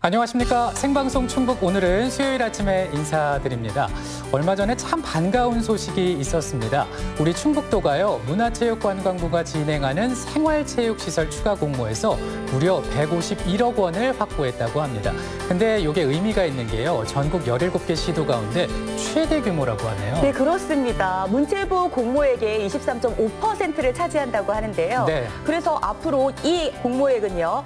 안녕하십니까. 생방송 충북 오늘은 수요일 아침에 인사드립니다. 얼마 전에 참 반가운 소식이 있었습니다. 우리 충북도가요, 문화체육관광부가 진행하는 생활체육시설 추가 공모에서 무려 151억 원을 확보했다고 합니다. 근데 이게 의미가 있는 게요, 전국 17개 시도 가운데 최대 규모라고 하네요. 네, 그렇습니다. 문체부 공모액의 23.5%를 차지한다고 하는데요. 네. 그래서 앞으로 이 공모액은요,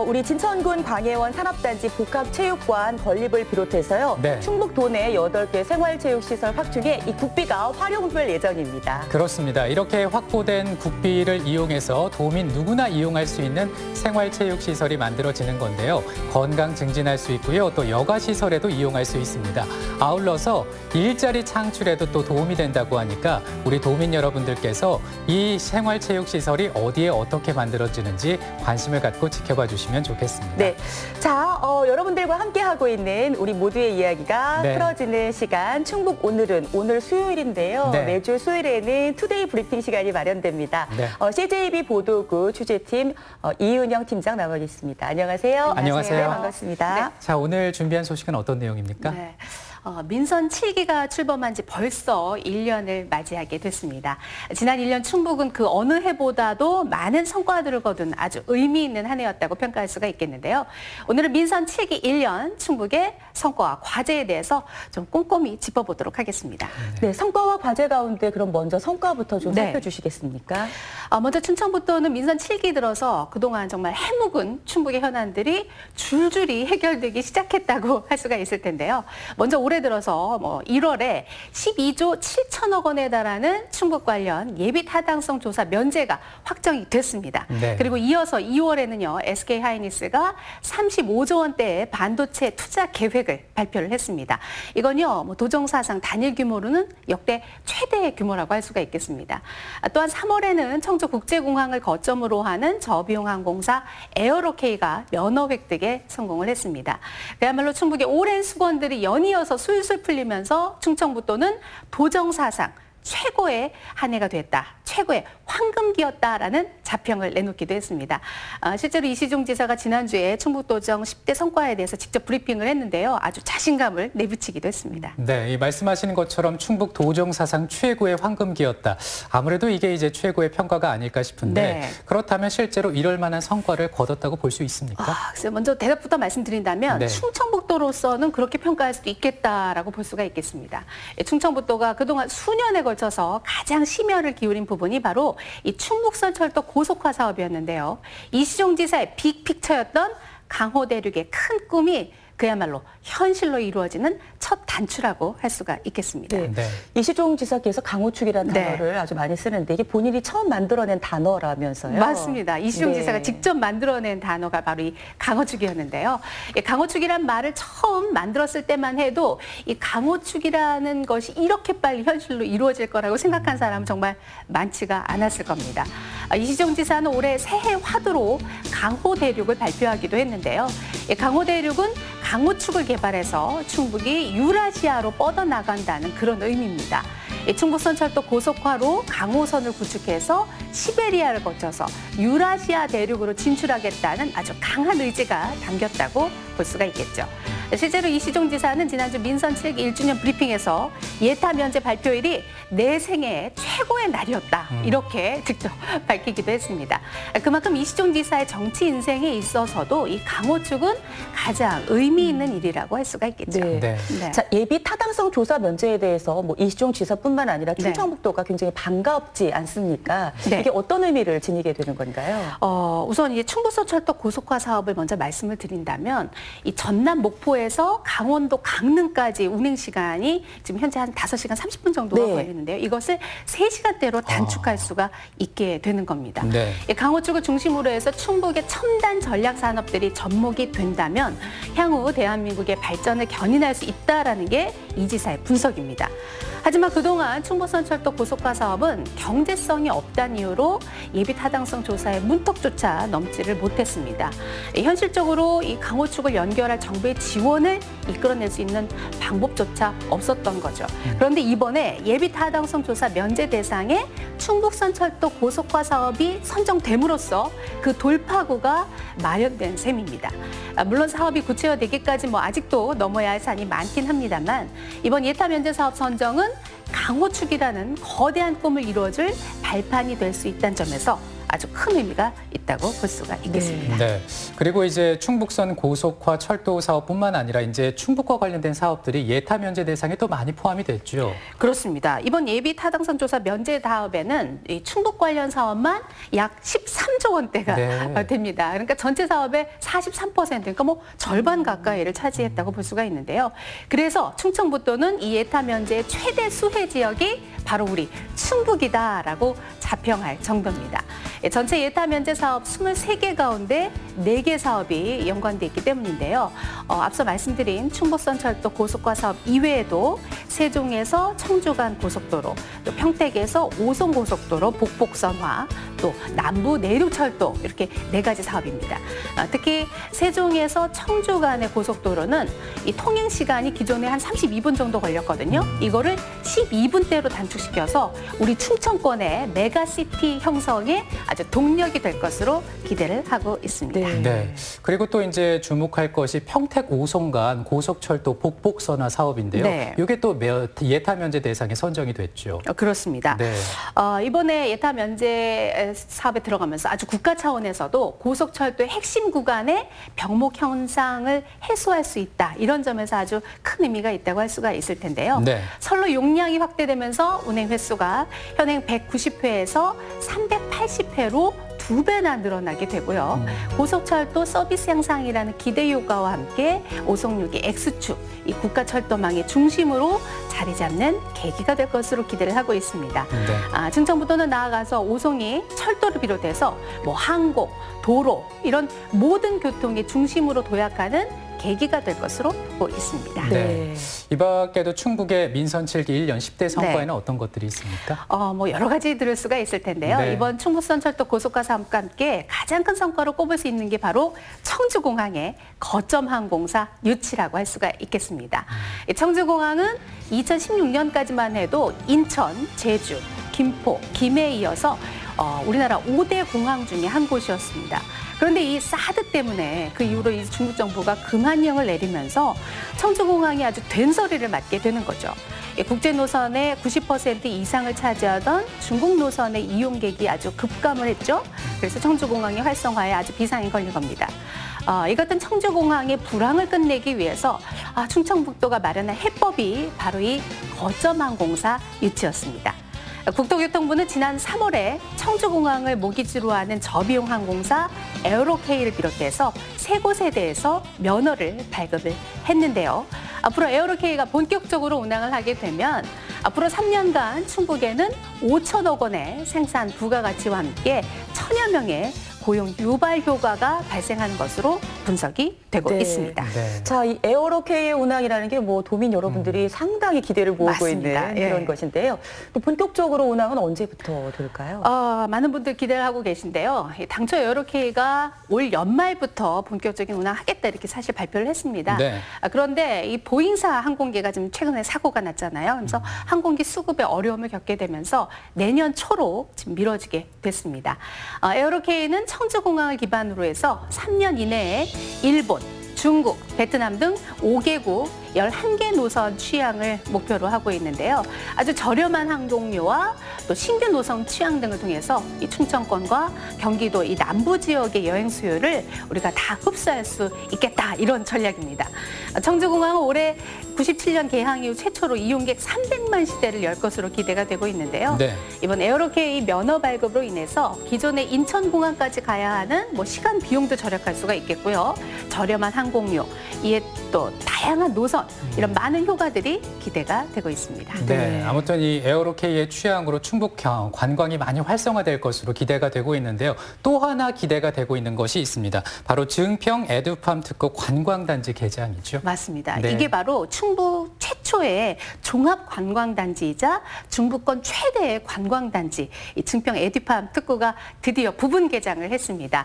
우리 진천군 광해원 산업단지 복합체육관 건립을 비롯해서요, 네. 충북도 내 8개 생활체육시설 확충에 이 국비가 활용될 예정입니다. 그렇습니다. 이렇게 확보된 국비를 이용해서 도민 누구나 이용할 수 있는 생활체육시설이 만들어지는 건데요. 건강 증진할 수 있고요. 또 여가시설에도 이용할 수 있습니다. 아울러서 일자리 창출에도 또 도움이 된다고 하니까 우리 도민 여러분들께서 이 생활체육시설이 어디에 어떻게 만들어지는지 관심을 갖고 지켜봐 주시면 좋겠습니다. 네, 자, 여러분들과 함께하고 있는 우리 모두의 이야기가 네. 풀어지는 시간, 충북 오늘은 오늘 수요일인데요. 네. 매주 수요일에는 투데이 브리핑 시간이 마련됩니다. 네. CJB 보도국 취재팀 이은영 팀장 나와 계십니다. 안녕하세요. 안녕하세요. 네, 반갑습니다. 네. 자, 오늘 준비한 소식은 어떤 내용입니까? 네. 민선 7기가 출범한 지 벌써 1년을 맞이하게 됐습니다. 지난 1년 충북은 그 어느 해보다도 많은 성과들을 거둔 아주 의미 있는 한 해였다고 평가할 수가 있겠는데요. 오늘은 민선 7기 1년 충북의 성과와 과제에 대해서 좀 꼼꼼히 짚어보도록 하겠습니다. 네, 성과와 과제 가운데 그럼 먼저 성과부터 좀 네. 살펴주시겠습니까? 먼저 충청북도는 민선 7기 들어서 그동안 정말 해묵은 충북의 현안들이 줄줄이 해결되기 시작했다고 할 수가 있을 텐데요. 먼저 올해 들어서 1월에 12조 7천억 원에 달하는 충북 관련 예비 타당성 조사 면제가 확정이 됐습니다. 네. 그리고 이어서 2월에는요, SK하이닉스가 35조 원대의 반도체 투자 계획을 발표를 했습니다. 이건요, 도정사상 단일 규모로는 역대 최대 규모라고 할 수가 있겠습니다. 또한 3월에는 청주국제공항을 거점으로 하는 저비용항공사 에어로케이가 면허 획득에 성공을 했습니다. 그야말로 충북의 오랜 수건들이 연이어서 술술 풀리면서 충청북도는 도정사상 최고의 한 해가 됐다. 최고의 황금기였다라는 자평을 내놓기도 했습니다. 실제로 이시종 지사가 지난주에 충북도정 10대 성과에 대해서 직접 브리핑을 했는데요. 아주 자신감을 내비치기도 했습니다. 네, 이 말씀하시는 것처럼 충북 도정 사상 최고의 황금기였다. 아무래도 이게 이제 최고의 평가가 아닐까 싶은데 네. 그렇다면 실제로 이럴 만한 성과를 거뒀다고 볼 수 있습니까? 글쎄요, 먼저 대답부터 말씀드린다면 네. 충청북도로서는 그렇게 평가할 수도 있겠다라고 볼 수가 있겠습니다. 충청북도가 그동안 수년에 걸쳐서 가장 심혈을 기울인 부분이 바로 이 충북선철도 고속화 사업이었는데요. 이시종 지사의 빅픽처였던 강호대륙의 큰 꿈이 그야말로 현실로 이루어지는 첫 단추라고 할 수가 있겠습니다. 네. 네. 이시종 지사께서 강호축이라는 네. 단어를 아주 많이 쓰는데 이게 본인이 처음 만들어낸 단어라면서요. 맞습니다. 이시종 네. 지사가 직접 만들어낸 단어가 바로 이 강호축이었는데요. 이 강호축이란 말을 처음 만들었을 때만 해도 이 강호축이라는 것이 이렇게 빨리 현실로 이루어질 거라고 생각한 사람은 정말 많지가 않았을 겁니다. 이시종 지사는 올해 새해 화두로 강호대륙을 발표하기도 했는데요. 이 강호대륙은 강호축을 개발해서 충북이 유라시아로 뻗어나간다는 그런 의미입니다. 충북선철도 고속화로 강호선을 구축해서 시베리아를 거쳐서 유라시아 대륙으로 진출하겠다는 아주 강한 의지가 담겼다고 볼 수가 있겠죠. 실제로 이시종 지사는 지난주 민선 7기 1주년 브리핑에서 예타 면제 발표일이 내 생애 최고의 날이었다. 이렇게 직접 밝히기도 했습니다. 그만큼 이시종 지사의 정치 인생에 있어서도 이 강호축은 가장 의미 있는 일이라고 할 수가 있겠죠. 네. 네. 네. 자, 예비 타당성 조사 면제에 대해서 이시종 지사뿐만 아니라 충청북도가 굉장히 반갑지 않습니까? 네. 이게 어떤 의미를 지니게 되는 건가요? 우선 이제 충북선철도 고속화 사업을 먼저 말씀을 드린다면 이 전남 목포에서 강원도 강릉까지 운행 시간이 지금 현재 한 5시간 30분 정도가 네. 걸리는데요. 이것을 3시간대로 단축할 수가 있게 되는 겁니다. 네. 이 강호축을 중심으로 해서 충북의 첨단 전략 산업들이 접목이 된다면 향후 대한민국의 발전을 견인할 수 있다라는 게 이 지사의 분석입니다. 하지만 그동안 충북선철도 고속화 사업은 경제성이 없다는 이유로 예비 타당성 조사에 문턱조차 넘지를 못했습니다. 현실적으로 이 강호축을 연결할 정부의 지원을 이끌어낼 수 있는 방법조차 없었던 거죠. 그런데 이번에 예비 타당성 조사 면제 대상에 충북선철도 고속화 사업이 선정됨으로써 그 돌파구가 마련된 셈입니다. 물론 사업이 구체화되기까지 아직도 넘어야 할 산이 많긴 합니다만 이번 예타 면제 사업 선정은 강호축이라는 거대한 꿈을 이루어줄 발판이 될 수 있다는 점에서 아주 큰 의미가 있다고 볼 수가 있겠습니다. 네. 그리고 이제 충북선 고속화 철도 사업뿐만 아니라 이제 충북과 관련된 사업들이 예타 면제 대상에 또 많이 포함이 됐죠. 그렇습니다. 이번 예비 타당성 조사 면제 사업에는 이 충북 관련 사업만 약 13조 원대가 네. 됩니다. 그러니까 전체 사업의 43%, 그러니까 절반 가까이를 차지했다고 볼 수가 있는데요. 그래서 충청북도는 이 예타 면제의 최대 수혜 지역이 바로 우리 충북이다라고 자평할 정도입니다. 전체 예타 면제 사업 23개 가운데 4개 사업이 연관돼 있기 때문인데요. 앞서 말씀드린 충북선철도 고속화 사업 이외에도 세종에서 청주 간 고속도로, 또 평택에서 오송 고속도로 복복선화, 또 남부 내륙철도 이렇게 4가지 사업입니다. 특히 세종에서 청주 간의 고속도로는 이 통행 시간이 기존에 한 32분 정도 걸렸거든요. 이거를 12분대로 단축시켜서 우리 충청권의 메가시티 형성에 아주 동력이 될 것으로 기대를 하고 있습니다. 네. 그리고 또 이제 주목할 것이 평택 오송 간 고속철도 복복선화 사업인데요. 네. 이게 또 예타 면제 대상에 선정이 됐죠. 그렇습니다. 네. 이번에 예타 면제 사업에 들어가면서 아주 국가 차원에서도 고속철도의 핵심 구간의 병목 현상을 해소할 수 있다. 이런 점에서 아주 큰 의미가 있다고 할 수가 있을 텐데요. 네. 선로 용량이 확대되면서 운행 횟수가 현행 190회에서 380회로 2배나 늘어나게 되고요. 고속철도 서비스 향상이라는 기대 효과와 함께 오송육의 X축, 이 국가철도망의 중심으로 자리 잡는 계기가 될 것으로 기대를 하고 있습니다. 네. 충청북도는 나아가서 오송이 철도를 비롯해서 항공, 도로 이런 모든 교통의 중심으로 도약하는 계기가 될 것으로 보고 있습니다. 네. 이 밖에도 충북의 민선 7기 1년 10대 성과에는 어떤 것들이 있습니까? 여러 가지 들을 수가 있을 텐데요. 네. 이번 충북선철도 고속화 사업과 함께 가장 큰 성과로 꼽을 수 있는 게 바로 청주공항의 거점 항공사 유치라고 할 수가 있겠습니다. 이 청주공항은 2016년까지만 해도 인천, 제주, 김포, 김해에 이어서 우리나라 5대 공항 중에 한 곳이었습니다. 그런데 이 사드 때문에 그 이후로 이 중국 정부가 금한령을 내리면서 청주공항이 아주 된소리를 맞게 되는 거죠. 국제 노선의 90% 이상을 차지하던 중국 노선의 이용객이 아주 급감을 했죠. 그래서 청주공항의 활성화에 아주 비상이 걸린 겁니다. 이 같은 청주공항의 불황을 끝내기 위해서 충청북도가 마련한 해법이 바로 이 거점항공사 유치였습니다. 국토교통부는 지난 3월에 청주공항을 모기지로 하는 저비용 항공사 에어로케이를 비롯해서 3곳에 대해서 면허를 발급을 했는데요. 앞으로 에어로케이가 본격적으로 운항을 하게 되면 앞으로 3년간 충북에는 5천억 원의 생산 부가가치와 함께 1000여 명의 고용 유발 효과가 발생하는 것으로 분석이 되고 있습니다. 네. 자, 이 에어로케이의 운항이라는 게 도민 여러분들이 상당히 기대를 모으고 맞습니다. 있는 그런 것인데요. 또 본격적으로 운항은 언제부터 될까요? 많은 분들 기대를 하고 계신데요. 당초 에어로케이가 올 연말부터 본격적인 운항하겠다 이렇게 사실 발표를 했습니다. 네. 그런데 이 보잉사 항공기가 지금 최근에 사고가 났잖아요. 그래서 항공기 수급에 어려움을 겪게 되면서 내년 초로 지금 미뤄지게 됐습니다. 에어로케이는 청주공항을 기반으로 해서 3년 이내에 일본, 중국, 베트남 등 5개국 11개 노선 취항을 목표로 하고 있는데요. 아주 저렴한 항공료와 또 신규 노선 취항 등을 통해서 이 충청권과 경기도 이 남부 지역의 여행 수요를 우리가 다 흡수할 수 있겠다 이런 전략입니다. 청주공항은 올해 97년 개항 이후 최초로 이용객 300만 시대를 열 것으로 기대가 되고 있는데요. 네. 이번 에어로케이 면허 발급으로 인해서 기존의 인천공항까지 가야 하는 시간 비용도 절약할 수가 있겠고요. 저렴한 항공료, 이에 또 다양한 노선 이런 많은 효과들이 기대가 되고 있습니다. 네, 아무튼 이 에어로케이의 취향으로 충북 관광이 많이 활성화될 것으로 기대가 되고 있는데요. 또 하나 기대가 되고 있는 것이 있습니다. 바로 증평 에듀팜 특구 관광단지 개장이죠. 맞습니다. 네. 이게 바로 충북 최초의 종합관광단지이자 중부권 최대의 관광단지 이 증평 에듀팜 특구가 드디어 부분 개장을 했습니다.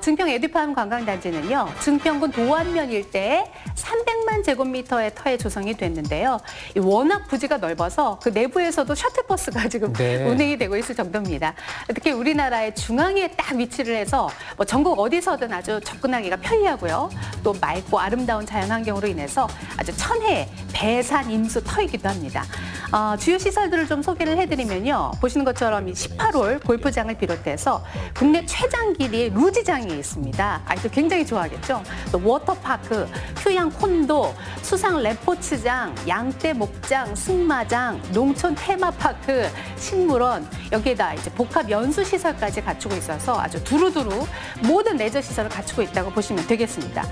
증평 에듀팜 관광단지는요. 증평군 도안면 일대에 300만 100만 제곱미터의 터에 조성이 됐는데요. 워낙 부지가 넓어서 그 내부에서도 셔틀버스가 지금 네. 운행이 되고 있을 정도입니다. 특히 우리나라의 중앙에 딱 위치를 해서 뭐 전국 어디서든 아주 접근하기가 편리하고요. 또 맑고 아름다운 자연환경으로 인해서 아주 천혜의 배산 임수 터이기도 합니다. 주요 시설들을 좀 소개를 해드리면요. 보시는 것처럼 이 18홀 골프장을 비롯해서 국내 최장 길이의 루지장이 있습니다. 아이들 굉장히 좋아하겠죠. 또 워터파크, 휴양 콘도, 수상 레포츠장, 양떼 목장, 승마장, 농촌 테마파크, 식물원, 여기에다 이제 복합 연수 시설까지 갖추고 있어서 아주 두루두루 모든 레저 시설을 갖추고 있다고 보시면 되겠습니다.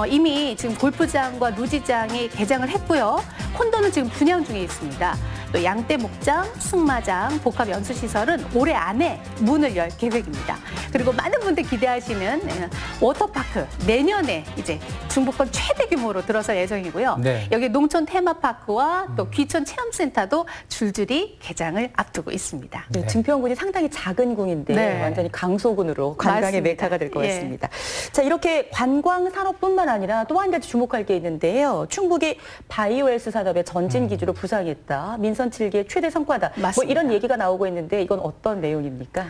이미 지금 골프장과 루지장이 개장을 했고요. 콘도는 지금 분양 중에 있습니다. 또 양떼 목장, 승마장, 복합 연수 시설은 올해 안에 문을 열 계획입니다. 그리고 많은 분들 기대하시는 워터파크 내년에 이제 중부권 최대 규모로 들어설 예정이고요. 네. 여기 농촌 테마파크와 또 귀촌 체험센터도 줄줄이 개장을 앞두고 있습니다. 네, 네. 증평군이 상당히 작은 궁인데 네. 완전히 강소군으로 관광의 맞습니다. 메카가 될 것 예. 같습니다. 자, 이렇게 관광 산업뿐만 아니라 또 한 가지 주목할 게 있는데요. 충북이 바이오헬스 산업의 전진 기지로 부상했다. 민선 7기의 최대 성과다. 뭐 맞습니다. 이런 얘기가 나오고 있는데 이건 어떤 내용입니까?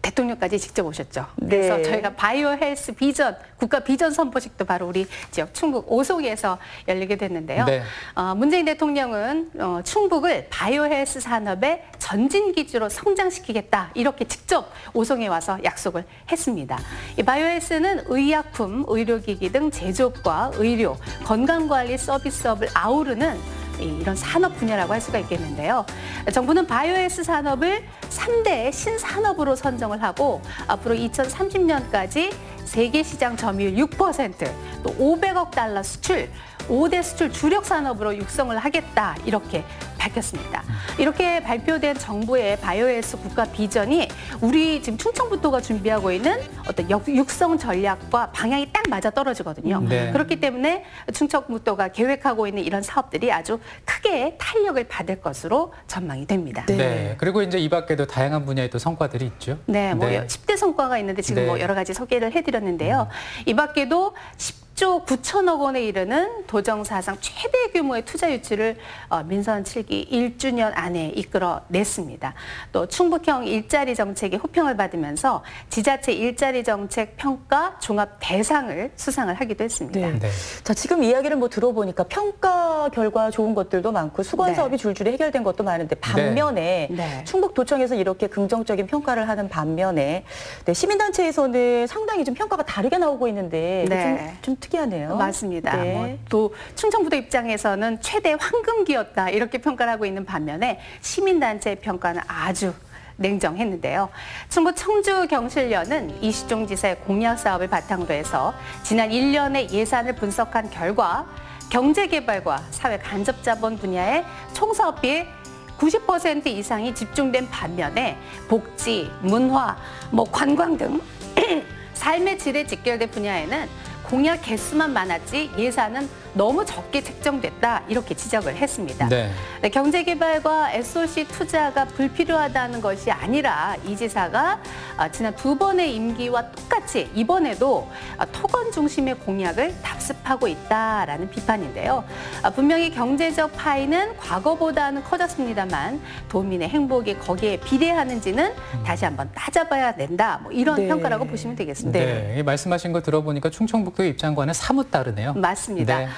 대통령까지 직접 오셨죠. 네. 그래서 저희가 바이오 헬스 비전, 국가 비전 선포식도 바로 우리 지역 충북 오송에서 열리게 됐는데요. 네. 문재인 대통령은 충북을 바이오 헬스 산업의 전진 기지로 성장시키겠다. 이렇게 직접 오송에 와서 약속을 했습니다. 이 바이오 헬스는 의약품, 의료기기 등 제조업과 의료, 건강관리 서비스업을 아우르는 이런 산업 분야라고 할 수가 있겠는데요. 정부는 바이오헬스 산업을 3대 신산업으로 선정을 하고 앞으로 2030년까지 세계 시장 점유율 6%, 또 500억 달러 수출, 5대 수출 주력 산업으로 육성을 하겠다 이렇게 밝혔습니다. 이렇게 발표된 정부의 바이오헬스 국가 비전이 우리 지금 충청북도가 준비하고 있는 어떤 육성 전략과 방향이 딱 맞아 떨어지거든요. 네. 그렇기 때문에 충청북도가 계획하고 있는 이런 사업들이 아주 크게 탄력을 받을 것으로 전망이 됩니다. 네. 네. 그리고 이제 이 밖에도 다양한 분야의 또 성과들이 있죠. 네, 뭐 네. 10대 성과가 있는데 지금 네. 뭐 여러 가지 소개를 해드렸는데요. 이 밖에도 10조 9천억 원에 이르는 도정사상 최대 규모의 투자 유치를 민선 7기 1주년 안에 이끌어냈습니다. 또 충북형 일자리 정책의 호평을 받으면서 지자체 일자리 정책 평가 종합 대상을 수상을 하기도 했습니다. 네. 네. 자, 지금 이야기를 뭐 들어보니까 평가 결과 좋은 것들도 많고 수건 네. 사업이 줄줄이 해결된 것도 많은데 반면에 네. 충북도청에서 이렇게 긍정적인 평가를 하는 반면에 시민단체에서는 상당히 좀 평가가 다르게 나오고 있는데 네. 좀 특이하네요. 맞습니다. 네. 또 충청북도 입장에서는 최대 황금기였다 이렇게 평가를 하고 있는 반면에 시민단체의 평가는 아주 냉정했는데요. 충북 청주경실련은 이시종 지사의 공약 사업을 바탕으로 해서 지난 1년의 예산을 분석한 결과 경제개발과 사회 간접자본 분야의 총사업비의 90% 이상이 집중된 반면에 복지, 문화, 관광 등 삶의 질에 직결된 분야에는 공약 개수만 많았지 예산은 너무 적게 책정됐다 이렇게 지적을 했습니다. 네. 경제개발과 SOC 투자가 불필요하다는 것이 아니라 이 지사가 지난 2번의 임기와 똑같이 이번에도 토건 중심의 공약을 답습하고 있다라는 비판인데요. 분명히 경제적 파이는 과거보다는 커졌습니다만 도민의 행복이 거기에 비례하는지는 다시 한번 따져봐야 된다. 이런 네. 평가라고 보시면 되겠습니다. 네. 말씀하신 거 들어보니까 충청북도의 입장과는 사뭇 다르네요. 맞습니다. 네.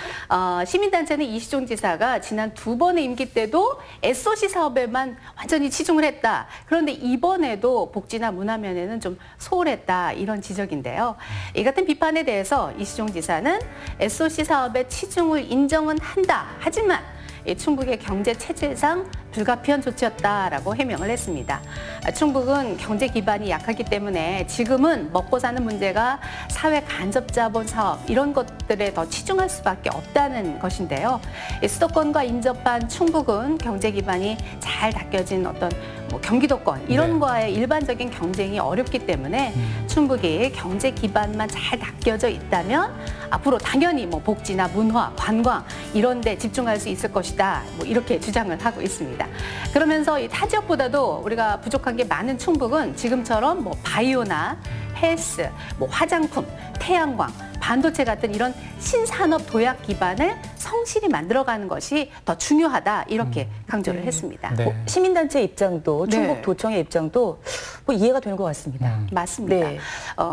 시민단체는 이시종 지사가 지난 2번의 임기 때도 SOC 사업에만 완전히 치중을 했다. 그런데 이번에도 복지나 문화 면에는 좀 소홀했다. 이런 지적인데요. 이 같은 비판에 대해서 이시종 지사는 SOC 사업에 치중을 인정은 한다. 하지만 충북의 경제 체질상 불가피한 조치였다라고 해명을 했습니다. 충북은 경제 기반이 약하기 때문에 지금은 먹고 사는 문제가 사회 간접자본 사업 이런 것들에 더 치중할 수밖에 없다는 것인데요. 수도권과 인접한 충북은 경제 기반이 잘 닦여진 어떤 경기도권 이런 거와의 일반적인 경쟁이 어렵기 때문에 충북이 경제 기반만 잘 닦여져 있다면 앞으로 당연히 복지나 문화, 관광 이런 데 집중할 수 있을 것이다. 이렇게 주장을 하고 있습니다. 그러면서 이 타 지역보다도 우리가 부족한 게 많은 충북은 지금처럼 바이오나 헬스, 화장품, 태양광, 반도체 같은 이런 신산업 도약 기반을 성실히 만들어가는 것이 더 중요하다 이렇게 강조를 했습니다. 네. 시민단체 입장도 네. 충북도청의 입장도 뭐 이해가 되는 것 같습니다. 맞습니다. 네.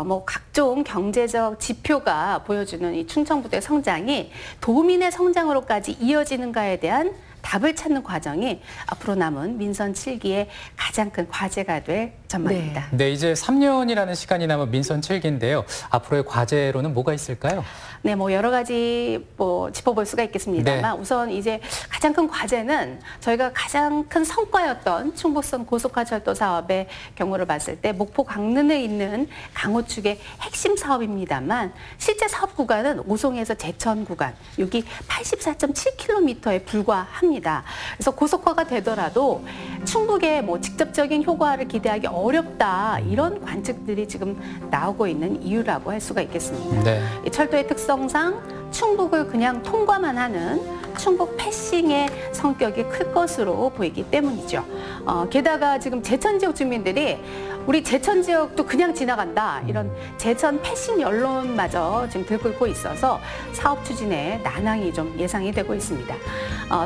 뭐 각종 경제적 지표가 보여주는 이 충청부도의 성장이 도민의 성장으로까지 이어지는가에 대한 답을 찾는 과정이 앞으로 남은 민선 7기의 가장 큰 과제가 될 전망입니다. 네, 이제 3년이라는 시간이 남은 민선 7기인데요. 앞으로의 과제로는 뭐가 있을까요? 네, 뭐 여러 가지 뭐 짚어볼 수가 있겠습니다만 네. 우선 이제 가장 큰 과제는 저희가 가장 큰 성과였던 충북선 고속화철도 사업의 경우를 봤을 때 목포 강릉에 있는 강호축의 핵심 사업입니다만 실제 사업 구간은 오송에서 제천 구간 여기 84.7km에 불과합니다. 그래서 고속화가 되더라도 충북의 뭐 직접적인 효과를 기대하기 어렵다 이런 관측들이 지금 나오고 있는 이유라고 할 수가 있겠습니다. 네. 이 철도의 특성상 충북을 그냥 통과만 하는 충북 패싱의 성격이 클 것으로 보이기 때문이죠. 게다가 지금 제천 지역 주민들이 우리 제천 지역도 그냥 지나간다 이런 제천 패싱 연론마저 지금 들끓고 있어서 사업 추진에 난항이 좀 예상이 되고 있습니다.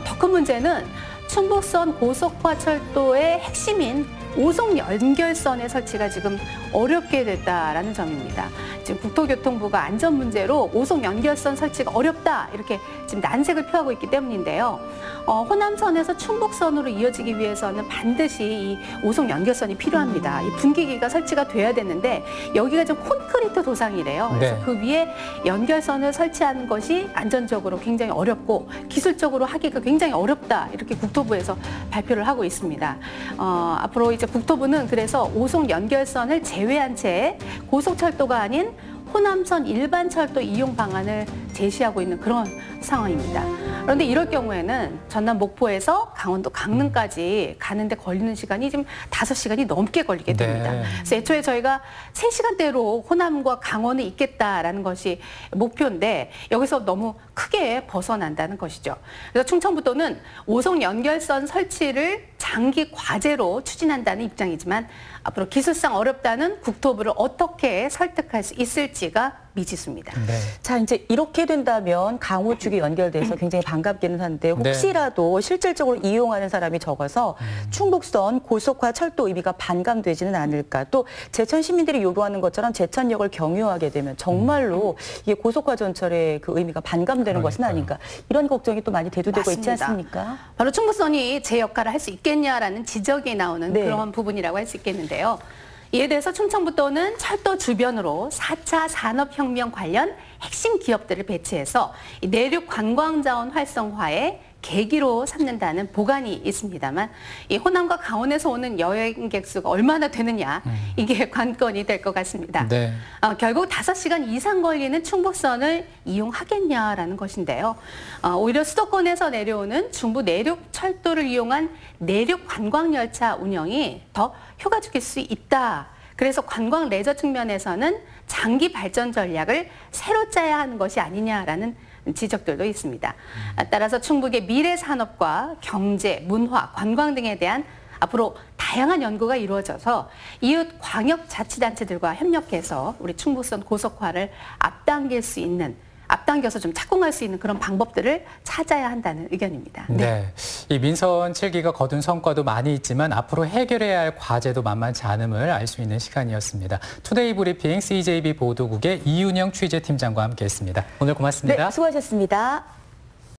더 큰 문제는 충북선 고속화철도의 핵심인 오송 연결선의 설치가 지금 어렵게 됐다라는 점입니다. 지금 국토교통부가 안전 문제로 오송 연결선 설치가 어렵다 이렇게 지금 난색을 표하고 있기 때문인데요. 호남선에서 충북선으로 이어지기 위해서는 반드시 이 오송 연결선이 필요합니다. 이 분기기가 설치가 돼야 되는데 여기가 좀 콘크리트 도상이래요. 그래서 네. 그 위에 연결선을 설치하는 것이 안전적으로 굉장히 어렵고 기술적으로 하기가 굉장히 어렵다 이렇게 국토부에서 발표를 하고 있습니다. 앞으로 이제 국토부는 그래서 오송 연결선을 제외한 채 고속철도가 아닌 호남선 일반 철도 이용 방안을 제시하고 있는 그런 상황입니다. 그런데 이럴 경우에는 전남 목포에서 강원도 강릉까지 가는데 걸리는 시간이 지금 5시간이 넘게 걸리게 됩니다. 네. 그래서 애초에 저희가 3시간대로 호남과 강원에 있겠다라는 것이 목표인데 여기서 너무 크게 벗어난다는 것이죠. 그래서 충청부도는 오송 연결선 설치를 장기 과제로 추진한다는 입장이지만 앞으로 기술상 어렵다는 국토부를 어떻게 설득할 수 있을지가 미지수입니다. 네. 자, 이제 이렇게 된다면 강호축이 연결돼서 굉장히 반갑기는 한데 혹시라도 실질적으로 이용하는 사람이 적어서 충북선 고속화 철도 의미가 반감되지는 않을까. 또 제천 시민들이 요구하는 것처럼 제천역을 경유하게 되면 정말로 이게 고속화 전철의 그 의미가 반감되는 것은 아닌가. 이런 걱정이 또 많이 대두되고 있지 맞습니다. 않습니까? 바로 충북선이 제 역할을 할 수 있겠냐라는 지적이 나오는 네. 그런 부분이라고 할 수 있겠는데요. 이에 대해서 충청부도는 철도 주변으로 4차 산업혁명 관련 핵심 기업들을 배치해서 이 내륙 관광자원 활성화에 계기로 삼는다는 보관이 있습니다만 이 호남과 강원에서 오는 여행객 수가 얼마나 되느냐 이게 관건이 될 것 같습니다. 네. 결국 5시간 이상 걸리는 충북선을 이용하겠냐라는 것인데요. 오히려 수도권에서 내려오는 중부 내륙 철도를 이용한 내륙 관광열차 운영이 더 효과적일 수 있다. 그래서 관광 레저 측면에서는 장기 발전 전략을 새로 짜야 하는 것이 아니냐라는 지적들도 있습니다. 따라서 충북의 미래 산업과 경제, 문화, 관광 등에 대한 앞으로 다양한 연구가 이루어져서 이웃 광역자치단체들과 협력해서 우리 충북선 고속화를 앞당겨서 좀 착공할 수 있는 그런 방법들을 찾아야 한다는 의견입니다. 네. 이 민선 7기가 거둔 성과도 많이 있지만 앞으로 해결해야 할 과제도 만만치 않음을 알 수 있는 시간이었습니다. 투데이 브리핑 CJB 보도국의 이윤영 취재팀장과 함께했습니다. 오늘 고맙습니다. 네, 수고하셨습니다.